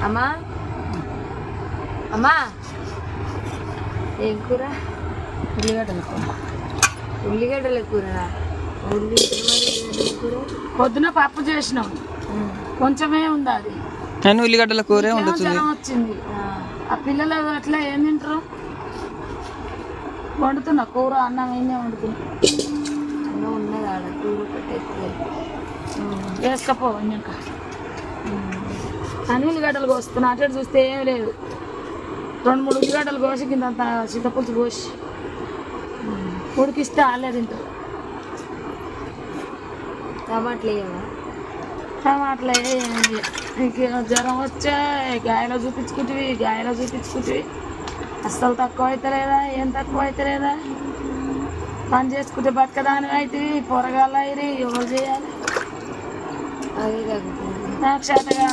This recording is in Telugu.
అమ్మా అమ్మా ఏం కూర? ఉల్లిగడ్డల కూర. ఉల్లిగడ్డల కూర. ఉల్లిగడ్డల కూర పొద్దున పప్పు చేసినాం, కొంచెమే ఉంది అది. నేను ఉల్లిగడ్డల కూరే ఉండొచ్చు. జ్వరం వచ్చింది. ఆ పిల్లలు అట్లా ఏం తింటారు? వండుతున్నా కూర, అన్నం ఏం వండుతున్నా. అన్నం ఉన్నది ఆడ, కూర పెట్టేది వేసుకపో ఇంకా. అని ఉల్లిగడ్డలు కోస్తున్నా, అటు చూస్తే ఏం లేదు. 2-3 ఉల్లిగడ్డలు కోసి కింద చింతపులుసు కోసి ఉడికిస్తే ఆలే తింటారు. టమాటలు వేయవా? టమాటలు ఇంక జ్వరం వచ్చే గాయలో చూపించుకుంటుంది. అస్సలు తక్కువ అయితే లేదా, ఏం తక్కువ అయితే లేదా. పని చేసుకుంటే బతకదాని అయితే పొరగాల అయితే ఎవరు చేయాలి? అదే తగ్గుతుంది. నాకు చేతగా